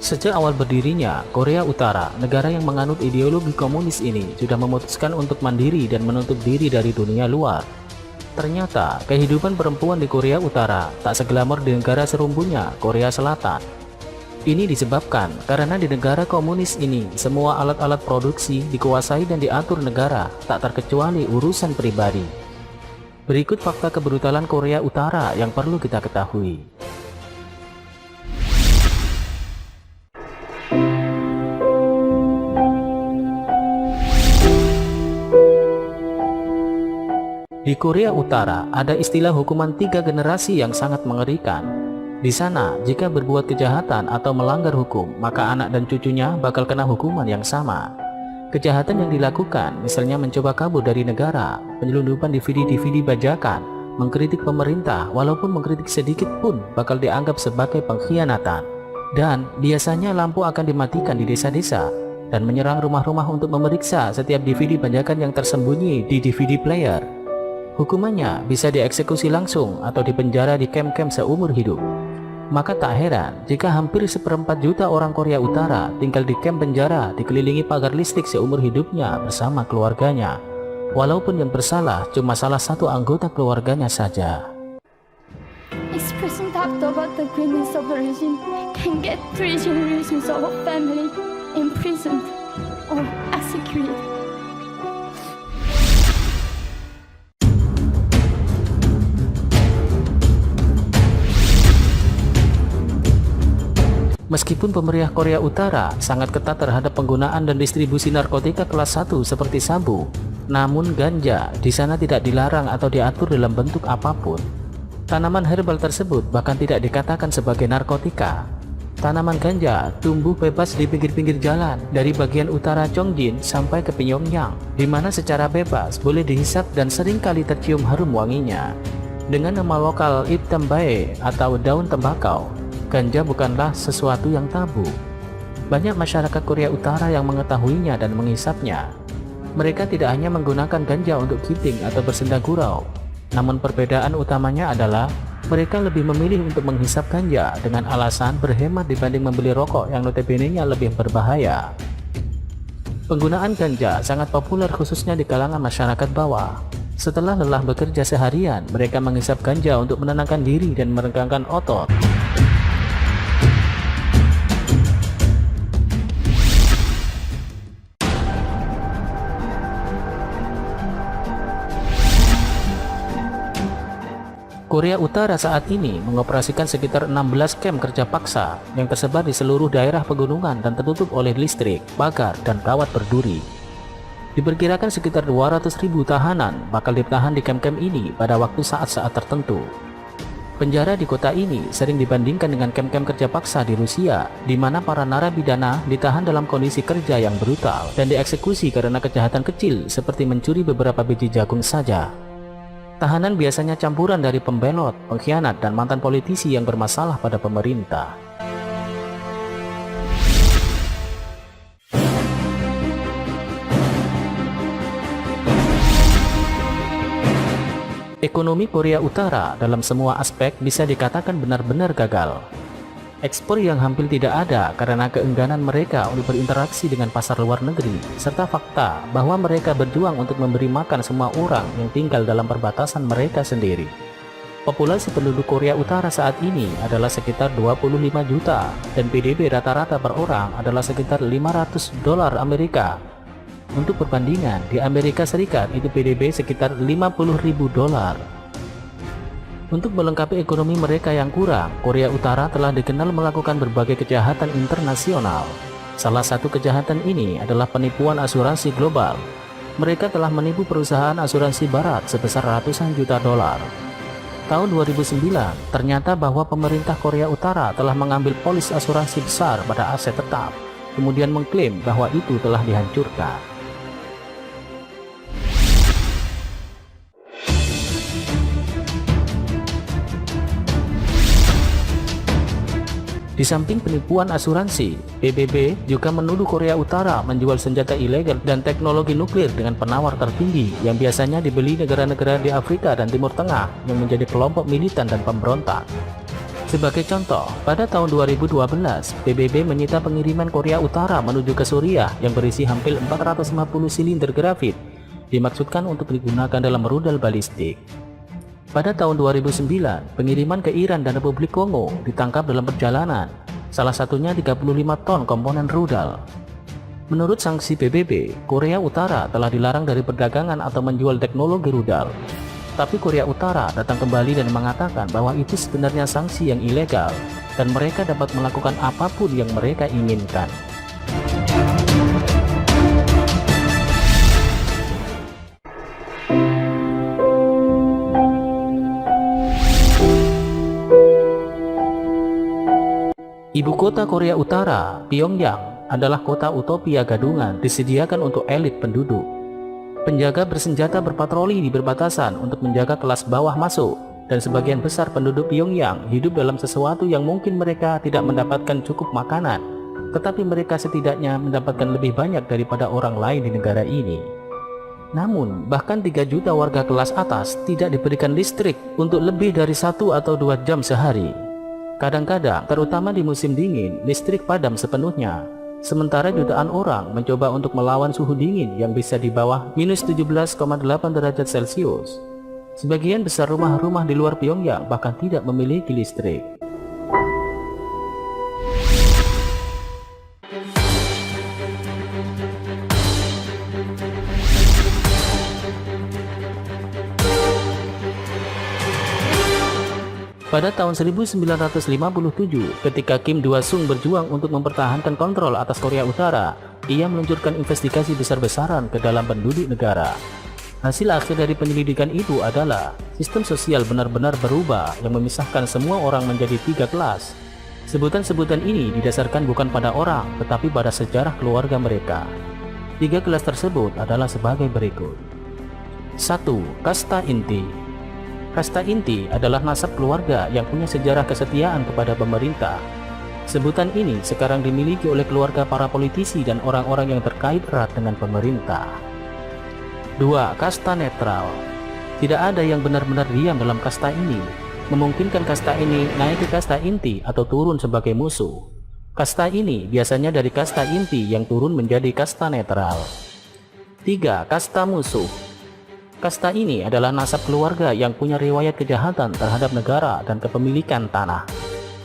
Sejak awal berdirinya Korea Utara, negara yang menganut ideologi komunis ini sudah memutuskan untuk mandiri dan menutup diri dari dunia luar. Ternyata, kehidupan perempuan di Korea Utara tak seglamor di negara serumbunya, Korea Selatan. Ini disebabkan karena di negara komunis ini, semua alat-alat produksi dikuasai dan diatur negara, tak terkecuali urusan pribadi. Berikut fakta kebrutalan Korea Utara yang perlu kita ketahui. Di Korea Utara ada istilah hukuman 3 generasi yang sangat mengerikan. Di sana, jika berbuat kejahatan atau melanggar hukum, maka anak dan cucunya bakal kena hukuman yang sama. Kejahatan yang dilakukan, misalnya mencoba kabur dari negara, penyelundupan DVD-DVD bajakan, mengkritik pemerintah walaupun mengkritik sedikit pun bakal dianggap sebagai pengkhianatan. Dan biasanya lampu akan dimatikan di desa-desa dan menyerang rumah-rumah untuk memeriksa setiap DVD bajakan yang tersembunyi di DVD player. Hukumannya bisa dieksekusi langsung atau dipenjara di kamp-kamp seumur hidup. Maka tak heran jika hampir 1/4 juta orang Korea Utara tinggal di kamp penjara dikelilingi pagar listrik seumur hidupnya bersama keluarganya. Walaupun yang bersalah cuma salah satu anggota keluarganya saja. Expressing doubt about the greatness of the regime can get 3 generations of a family imprisoned or executed. Meskipun pemerintah Korea Utara sangat ketat terhadap penggunaan dan distribusi narkotika kelas 1 seperti sabu, namun ganja di sana tidak dilarang atau diatur dalam bentuk apapun. Tanaman herbal tersebut bahkan tidak dikatakan sebagai narkotika. Tanaman ganja tumbuh bebas di pinggir-pinggir jalan dari bagian utara Chongjin sampai ke Pyongyang, di mana secara bebas boleh dihisap dan seringkali tercium harum wanginya. Dengan nama lokal Ip Tambae atau daun tembakau, ganja bukanlah sesuatu yang tabu. Banyak masyarakat Korea Utara yang mengetahuinya dan menghisapnya. Mereka tidak hanya menggunakan ganja untuk giting atau bersenda gurau, namun perbedaan utamanya adalah mereka lebih memilih untuk menghisap ganja dengan alasan berhemat dibanding membeli rokok yang notabene-nya lebih berbahaya. Penggunaan ganja sangat populer khususnya di kalangan masyarakat bawah. Setelah lelah bekerja seharian, mereka menghisap ganja untuk menenangkan diri dan meregangkan otot. Korea Utara saat ini mengoperasikan sekitar 16 kamp kerja paksa yang tersebar di seluruh daerah pegunungan dan tertutup oleh listrik, pagar, dan kawat berduri. Diperkirakan sekitar 200.000 tahanan bakal ditahan di kamp-kamp ini pada waktu saat-saat tertentu. Penjara di kota ini sering dibandingkan dengan kamp-kamp kerja paksa di Rusia, di mana para narapidana ditahan dalam kondisi kerja yang brutal dan dieksekusi karena kejahatan kecil seperti mencuri beberapa biji jagung saja. Tahanan biasanya campuran dari pembelot, pengkhianat, dan mantan politisi yang bermasalah pada pemerintah. Ekonomi Korea Utara dalam semua aspek bisa dikatakan benar-benar gagal. Ekspor yang hampir tidak ada karena keengganan mereka untuk berinteraksi dengan pasar luar negeri, serta fakta bahwa mereka berjuang untuk memberi makan semua orang yang tinggal dalam perbatasan mereka sendiri. Populasi penduduk Korea Utara saat ini adalah sekitar 25 juta dan PDB rata-rata per orang adalah sekitar $500 Amerika. Untuk perbandingan, di Amerika Serikat itu PDB sekitar $50.000. Untuk melengkapi ekonomi mereka yang kurang, Korea Utara telah dikenal melakukan berbagai kejahatan internasional. Salah satu kejahatan ini adalah penipuan asuransi global. Mereka telah menipu perusahaan asuransi barat sebesar ratusan juta dolar. Tahun 2009, ternyata bahwa pemerintah Korea Utara telah mengambil polis asuransi besar pada aset tetap, kemudian mengklaim bahwa itu telah dihancurkan. Di samping penipuan asuransi, PBB juga menuduh Korea Utara menjual senjata ilegal dan teknologi nuklir dengan penawar tertinggi yang biasanya dibeli negara-negara di Afrika dan Timur Tengah yang menjadi kelompok militan dan pemberontak. Sebagai contoh, pada tahun 2012, PBB menyita pengiriman Korea Utara menuju ke Suriah yang berisi hampir 450 silinder grafit, dimaksudkan untuk digunakan dalam rudal balistik. Pada tahun 2009, pengiriman ke Iran dan Republik Kongo ditangkap dalam perjalanan, salah satunya 35 ton komponen rudal. Menurut sanksi PBB, Korea Utara telah dilarang dari perdagangan atau menjual teknologi rudal. Tapi Korea Utara datang kembali dan mengatakan bahwa itu sebenarnya sanksi yang ilegal dan mereka dapat melakukan apapun yang mereka inginkan. Ibu kota Korea Utara, Pyongyang, adalah kota utopia gadungan disediakan untuk elit penduduk. Penjaga bersenjata berpatroli di perbatasan untuk menjaga kelas bawah masuk, dan sebagian besar penduduk Pyongyang hidup dalam sesuatu yang mungkin mereka tidak mendapatkan cukup makanan, tetapi mereka setidaknya mendapatkan lebih banyak daripada orang lain di negara ini. Namun, bahkan 3 juta warga kelas atas tidak diberikan listrik untuk lebih dari 1 atau 2 jam sehari. Kadang-kadang, terutama di musim dingin, listrik padam sepenuhnya. Sementara jutaan orang mencoba untuk melawan suhu dingin yang bisa di bawah minus 17,8 derajat Celcius. Sebagian besar rumah-rumah di luar Pyongyang bahkan tidak memiliki listrik. Pada tahun 1957, ketika Kim Il-sung berjuang untuk mempertahankan kontrol atas Korea Utara, ia meluncurkan investigasi besar-besaran ke dalam penduduk negara. Hasil akhir dari penyelidikan itu adalah sistem sosial benar-benar berubah yang memisahkan semua orang menjadi 3 kelas. Sebutan-sebutan ini didasarkan bukan pada orang, tetapi pada sejarah keluarga mereka. 3 kelas tersebut adalah sebagai berikut. 1. Kasta inti. Kasta inti adalah nasab keluarga yang punya sejarah kesetiaan kepada pemerintah. Sebutan ini sekarang dimiliki oleh keluarga para politisi dan orang-orang yang terkait erat dengan pemerintah. 2. Kasta netral. Tidak ada yang benar-benar diam dalam kasta ini. Memungkinkan kasta ini naik ke kasta inti atau turun sebagai musuh. Kasta ini biasanya dari kasta inti yang turun menjadi kasta netral. 3. Kasta musuh. Kasta ini adalah nasab keluarga yang punya riwayat kejahatan terhadap negara dan kepemilikan tanah.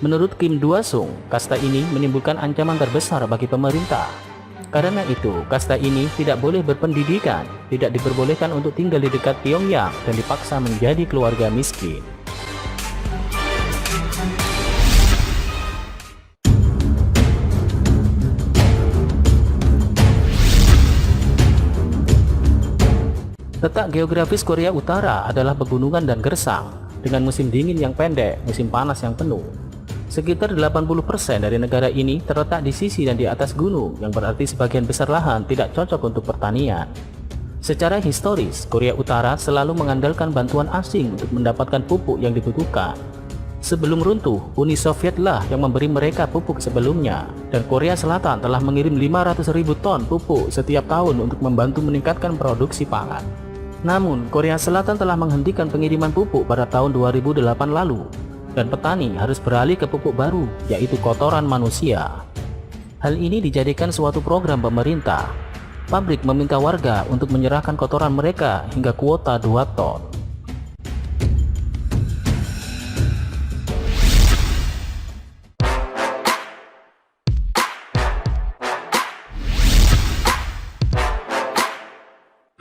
Menurut Kim Il-sung, kasta ini menimbulkan ancaman terbesar bagi pemerintah. Karena itu, kasta ini tidak boleh berpendidikan, tidak diperbolehkan untuk tinggal di dekat Pyongyang, dan dipaksa menjadi keluarga miskin. Letak geografis Korea Utara adalah pegunungan dan gersang, dengan musim dingin yang pendek, musim panas yang penuh. Sekitar 80% dari negara ini terletak di sisi dan di atas gunung, yang berarti sebagian besar lahan tidak cocok untuk pertanian. Secara historis, Korea Utara selalu mengandalkan bantuan asing untuk mendapatkan pupuk yang dibutuhkan. Sebelum runtuh, Uni Sovietlah yang memberi mereka pupuk sebelumnya, dan Korea Selatan telah mengirim 500.000 ton pupuk setiap tahun untuk membantu meningkatkan produksi pangan. Namun, Korea Selatan telah menghentikan pengiriman pupuk pada tahun 2008 lalu, dan petani harus beralih ke pupuk baru, yaitu kotoran manusia. Hal ini dijadikan suatu program pemerintah. Pabrik meminta warga untuk menyerahkan kotoran mereka hingga kuota 2 ton.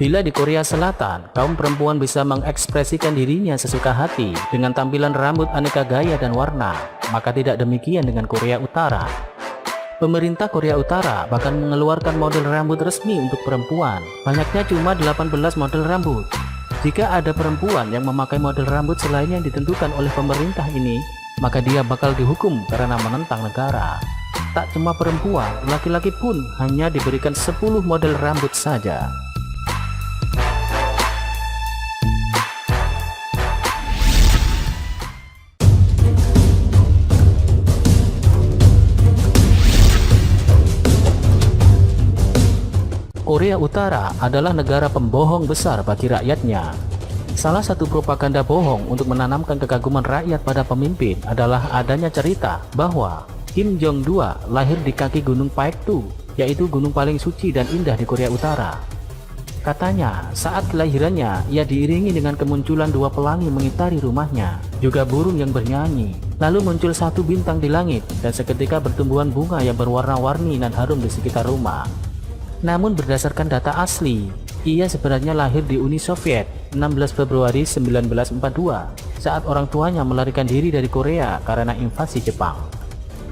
Bila di Korea Selatan, kaum perempuan bisa mengekspresikan dirinya sesuka hati dengan tampilan rambut aneka gaya dan warna, maka tidak demikian dengan Korea Utara. Pemerintah Korea Utara bahkan mengeluarkan model rambut resmi untuk perempuan, banyaknya cuma 18 model rambut. Jika ada perempuan yang memakai model rambut selain yang ditentukan oleh pemerintah ini, maka dia bakal dihukum karena menentang negara. Tak cuma perempuan, laki-laki pun hanya diberikan 10 model rambut saja. Korea Utara adalah negara pembohong besar bagi rakyatnya. Salah satu propaganda bohong untuk menanamkan kekaguman rakyat pada pemimpin adalah adanya cerita bahwa Kim Jong-2 lahir di kaki Gunung Paektu, yaitu gunung paling suci dan indah di Korea Utara. Katanya, saat kelahirannya, ia diiringi dengan kemunculan 2 pelangi mengitari rumahnya, juga burung yang bernyanyi. Lalu muncul 1 bintang di langit, dan seketika bertumbuhan bunga yang berwarna-warni dan harum di sekitar rumah. Namun berdasarkan data asli, ia sebenarnya lahir di Uni Soviet 16 Februari 1942 saat orang tuanya melarikan diri dari Korea karena invasi Jepang.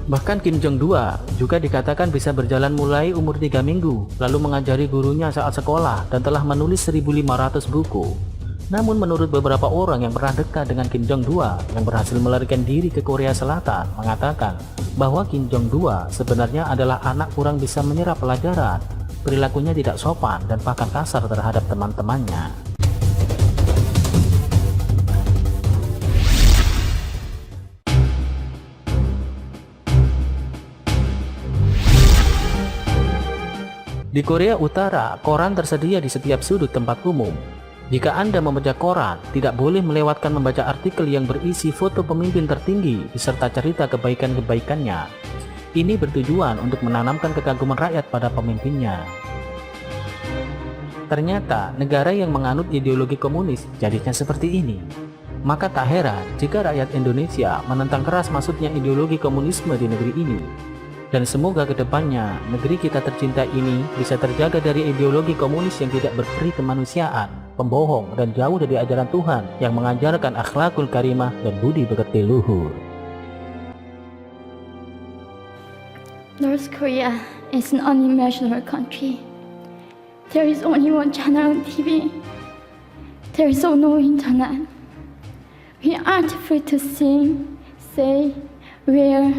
Bahkan Kim Jong-2 juga dikatakan bisa berjalan mulai umur 3 minggu, lalu mengajari gurunya saat sekolah dan telah menulis 1.500 buku. Namun menurut beberapa orang yang pernah dekat dengan Kim Jong-2 yang berhasil melarikan diri ke Korea Selatan mengatakan bahwa Kim Jong-2 sebenarnya adalah anak kurang bisa menyerap pelajaran, perilakunya tidak sopan dan bahkan kasar terhadap teman-temannya. Di Korea Utara, koran tersedia di setiap sudut tempat umum. Jika Anda membaca koran, tidak boleh melewatkan membaca artikel yang berisi foto pemimpin tertinggi beserta cerita kebaikan-kebaikannya. Ini bertujuan untuk menanamkan kekaguman rakyat pada pemimpinnya. Ternyata, negara yang menganut ideologi komunis jadinya seperti ini. Maka tak heran jika rakyat Indonesia menentang keras masuknya ideologi komunisme di negeri ini. Dan semoga kedepannya negeri kita tercinta ini bisa terjaga dari ideologi komunis yang tidak berperi kemanusiaan, pembohong, dan jauh dari ajaran Tuhan yang mengajarkan akhlakul karimah dan budi pekerti luhur. North Korea is an unimaginable country. There is only one channel on TV. There is no internet. We aren't free to sing, say, wear,